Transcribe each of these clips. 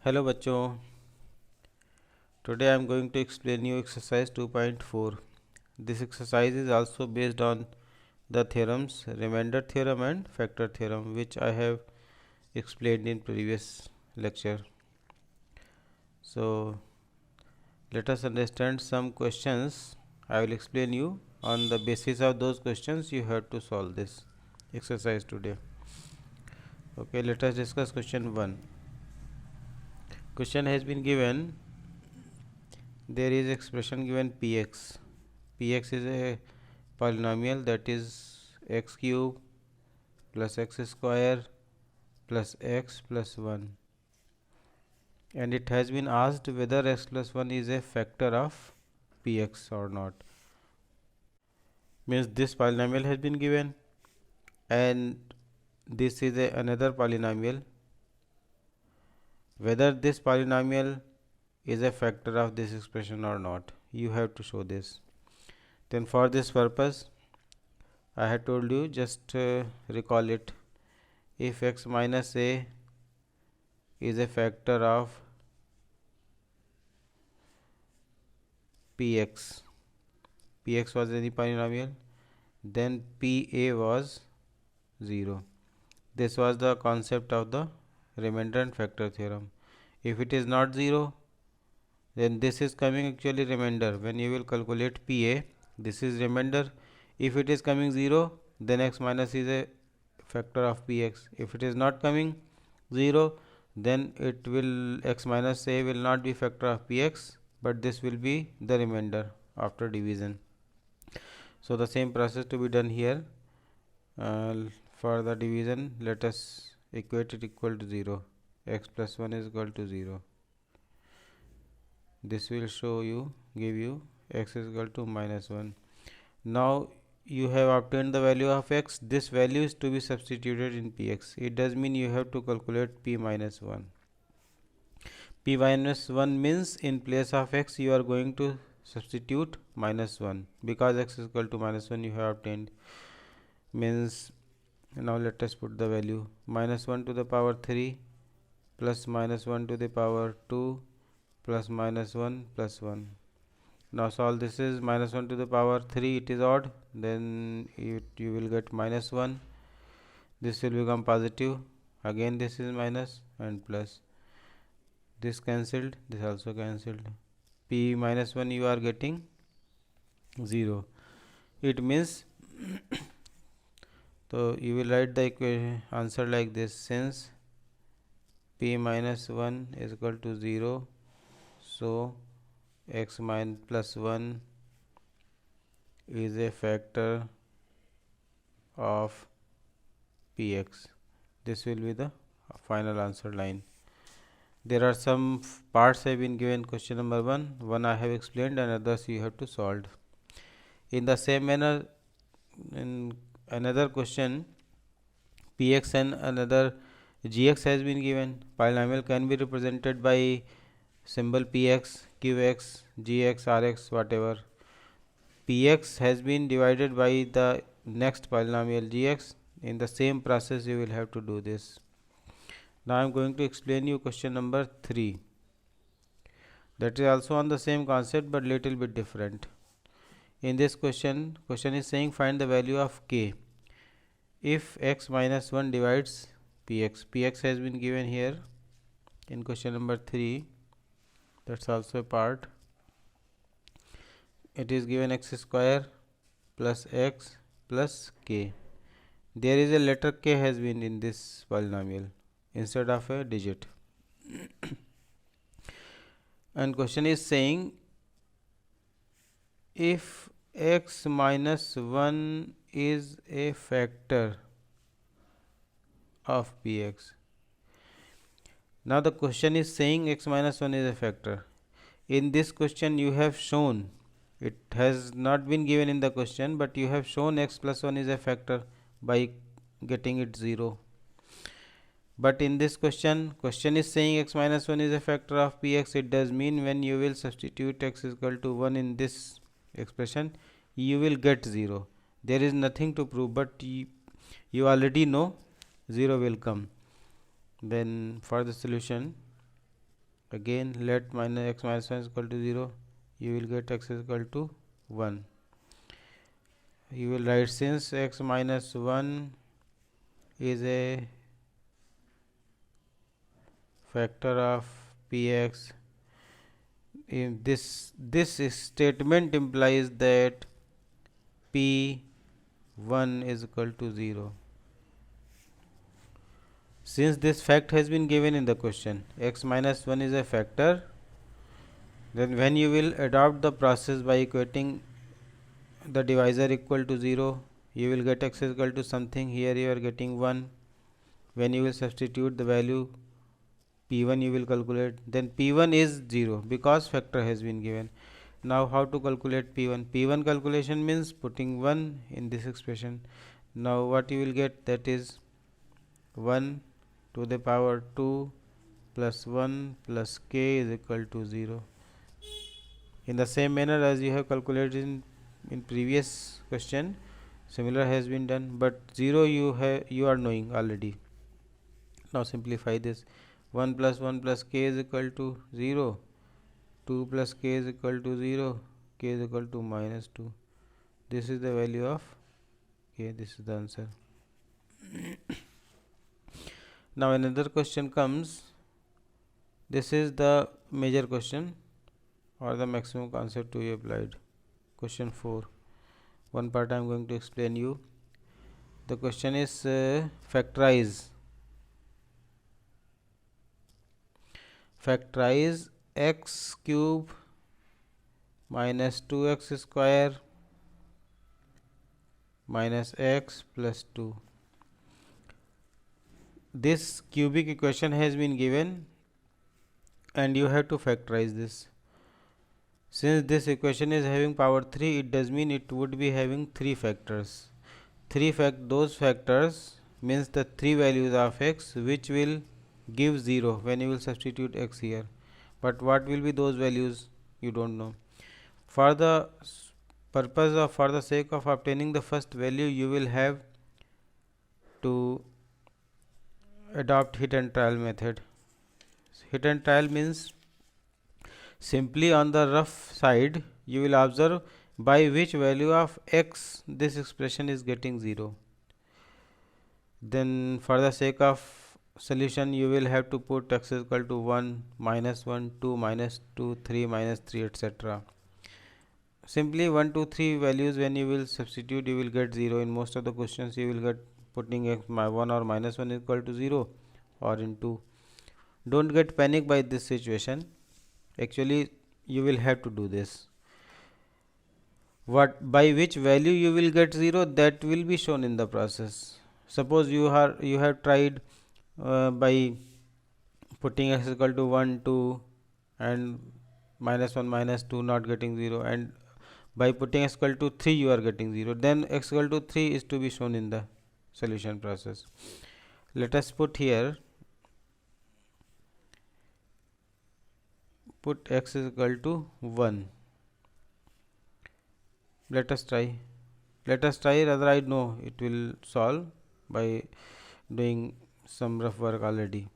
Hello बच्चों, today I am going to explain you exercise 2.4. This exercise is also based on the theorems remainder theorem and factor theorem, which I have explained in previous lecture. So let us understand some questions. I will explain you. On the basis of those questions you have to solve this exercise today. Okay, let us discuss question 1. Question has been given. There is expression given px. Px is a polynomial, that is x cube plus x square plus x plus 1, and it has been asked whether x plus 1 is a factor of px or not. Means this polynomial has been given and this is another polynomial. Whether this polynomial is a factor of this expression or not, you have to show this. Then for this purpose I had told you, just recall it. If x minus a is a factor of px was any polynomial, then pa was 0. This was the concept of the remainder and factor theorem. If it is not 0, then this is coming actually remainder. When you will calculate pa, this is remainder. If it is coming 0, then x minus is a factor of px. If it is not coming 0, then it will x minus a will not be factor of px, but this will be the remainder after division. So the same process to be done here. For the division, let us equate it equal to 0. X plus 1 is equal to 0. This will give you x is equal to minus 1. Now you have obtained the value of x. This value is to be substituted in px. It does mean you have to calculate p minus 1. P minus 1 means in place of x you are going to substitute minus 1, because x is equal to minus 1 you have obtained. Means now let us put the value minus 1 to the power 3 plus minus 1 to the power 2 plus minus 1 plus 1. Now solve this. Is minus 1 to the power 3, it is odd, then you will get minus 1. This will become positive, again this is minus and plus. This cancelled, this also cancelled. P minus 1 you are getting 0. It means so you will write the answer like this: since p minus 1 is equal to 0, so x minus plus 1 is a factor of px. This will be the final answer line. There are some parts have been given question number 1. One I have explained and others you have to solve. In the same manner, in another question, px and another gx has been given. Polynomial can be represented by symbol px, qx, gx, rx, whatever. Px has been divided by the next polynomial gx. In the same process you will have to do this. Now I am going to explain you question number 3. That is also on the same concept but little bit different. In this question is saying find the value of k if x minus 1 divides px. Px has been given here in question number 3. That's also a part. It is given x square plus x plus k. There is a letter k has been in this polynomial instead of a digit. And question is saying if x minus 1 is a factor of px. Now the question is saying x minus 1 is a factor. In this question you have shown, it has not been given in the question, but you have shown x plus 1 is a factor by getting it 0. But in this question is saying x minus 1 is a factor of px. It does mean when you will substitute x is equal to 1 in this expression, you will get 0. There is nothing to prove, but you already know 0 will come. Then for the solution, Again let minus x minus 1 is equal to 0, you will get x is equal to 1. You will write, since x minus 1 is a factor of px, in this statement implies that p1 is equal to 0. Since this fact has been given in the question, x minus 1 is a factor, then when you will adopt the process by equating the divisor equal to 0, you will get x is equal to something. Here you are getting 1. When you will substitute the value p1, you will calculate, then p1 is 0 because factor has been given. Now how to calculate p1? P1 calculation means putting 1 in this expression. Now what you will get, that is 1 to the power 2 plus 1 plus k is equal to 0. In the same manner as you have calculated in previous question, similar has been done, but 0 you are knowing already. Now simplify this. 1 plus k is equal to 0, 2 plus k is equal to 0, k is equal to minus 2. This is the value of k, this is the answer. Now another question comes. This is the major question or the maximum concept to be applied. Question 4. One part I am going to explain you. The question is factorize x cube minus 2x square minus x plus 2. This cubic equation has been given and you have to factorize this. Since this equation is having power 3, it does mean it would be having 3 factors. Those factors means the 3 values of x, which will give 0 when you will substitute x here. But what will be those values, you don't know. For the for the sake of obtaining the first value, you will have to adopt hit and trial method. Hit and trial means simply on the rough side you will observe by which value of x this expression is getting 0. Then for the sake of solution, you will have to put x is equal to 1, minus 1, 2, minus 2, 3, minus 3, etc. Simply 1, 2, 3 values when you will substitute, you will get 0. In most of the questions you will get putting x 1 or minus 1 is equal to 0 or in 2. Don't get panic by this situation. Actually you will have to do this. By which value you will get 0, that will be shown in the process. Suppose you have tried by putting x is equal to 1, 2 and minus 1, minus 2 not getting 0, and by putting x equal to 3 you are getting 0, then x equal to 3 is to be shown in the solution process. Let us put here, put x is equal to 1. Let us try, rather I know it will solve by doing some rough work already.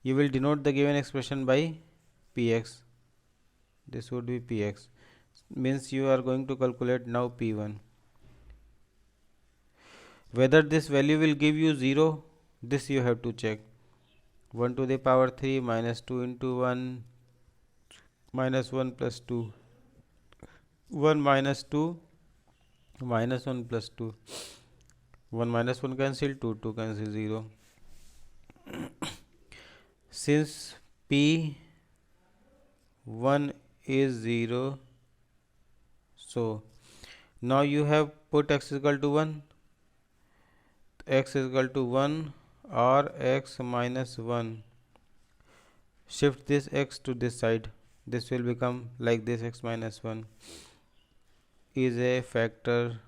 You will denote the given expression by px. This would be px, means you are going to calculate now p1. Whether this value will give you 0, this you have to check. 1 to the power 3 minus 2 into 1 minus 1 plus 2, 1 minus 2 minus 1 plus 2, 1 minus 1 cancel, 2 cancel, 0. Since p1 is 0, so now you have put x is equal to 1, x is equal to 1 or x minus 1. Shift this x to this side, this will become like this, x minus 1 is a factor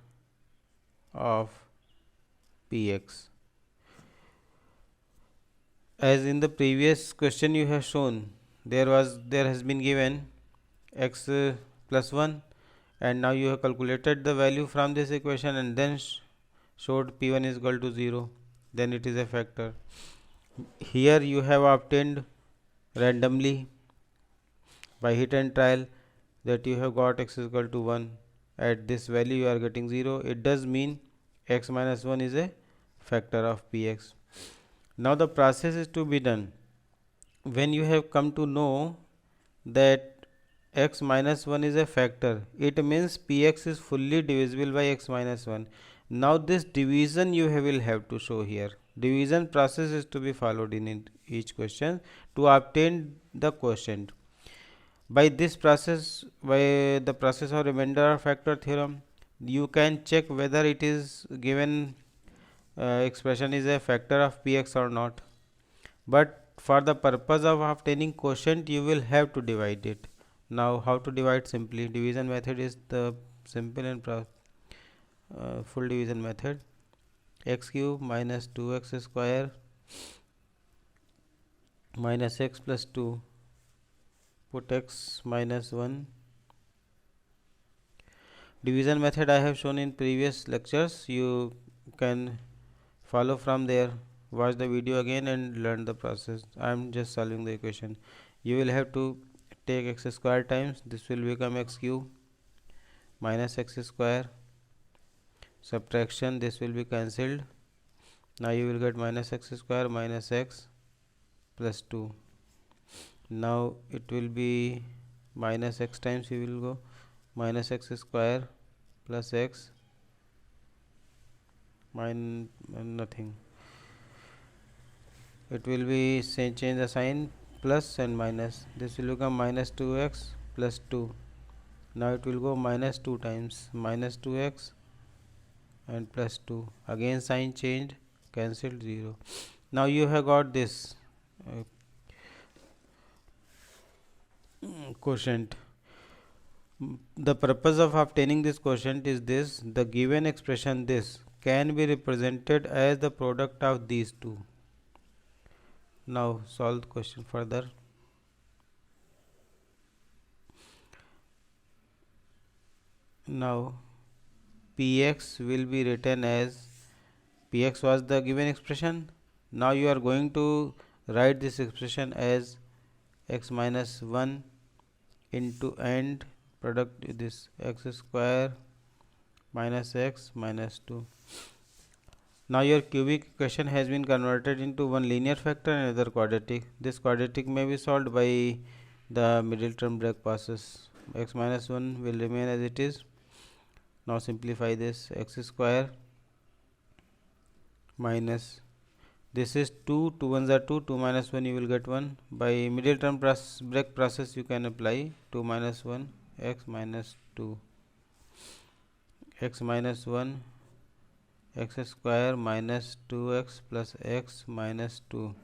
of px. As in the previous question you have shown, there has been given x plus 1, and now you have calculated the value from this equation and then showed p1 is equal to 0, then it is a factor. Here you have obtained randomly by hit and trial that you have got x is equal to 1. At this value you are getting 0. It does mean x minus 1 is a factor of px. Now the process is to be done. When you have come to know that x minus 1 is a factor, it means px is fully divisible by x minus 1. Now this division you will have to show here. Division process is to be followed in each question to obtain the quotient. By this process, by the process of remainder factor theorem, you can check whether it is given expression is a factor of px or not. But for the purpose of obtaining quotient, you will have to divide it. Now how to divide? Simply division method is the simple and full division method. X cube minus 2x square minus x plus 2, put x minus 1. Division method I have shown in previous lectures, you can follow from there. Watch the video again and learn the process. I am just solving the equation. You will have to take x square times, this will become x cube minus x square, subtraction, this will be cancelled. Now you will get minus x square minus x plus 2. Now it will be minus x times, you will go minus x square plus x minus nothing. It will be change the sign, plus and minus, this will become minus 2x plus 2. Now it will go minus 2 times, minus 2x and plus 2, again sign changed, cancelled, 0. Now you have got this quotient. The purpose of obtaining this quotient is this: the given expression this can be represented as the product of these two. Now solve the question further. Now px will be written as, px was the given expression. Now you are going to write this expression as x minus 1 into and product this x square minus x minus 2. Now your cubic equation has been converted into one linear factor and another quadratic. This quadratic may be solved by the middle term break process. X minus 1 will remain as it is. Now simplify this, x square minus, this is 2, 2 1s are 2, 2 minus 1 you will get 1. By middle term break process you can apply 2 minus 1, x minus 2, x minus 1, x square minus 2x plus x minus 2,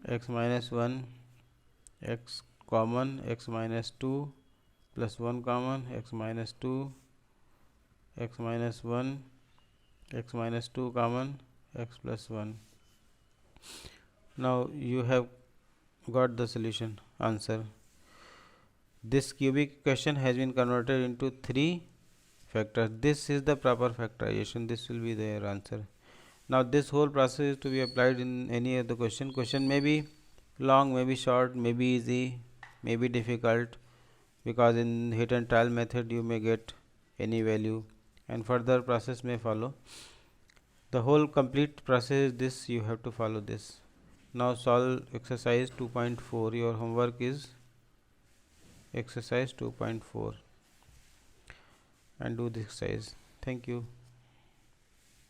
x minus 1, x common, x minus 2 plus 1 common, x minus 2, x minus 1, x minus 2 common, x plus 1. Now you have got the solution, answer. This cubic equation has been converted into 3 factors. This is the proper factorization, this will be their answer. Now this whole process is to be applied in any of the question. Question may be long, may be short, may be easy, may be difficult, because in hit and trial method you may get any value and further process may follow. The whole complete process is this, you have to follow this. Now solve exercise 2.4. Your homework is exercise 2.4 and do this exercise. Thank you.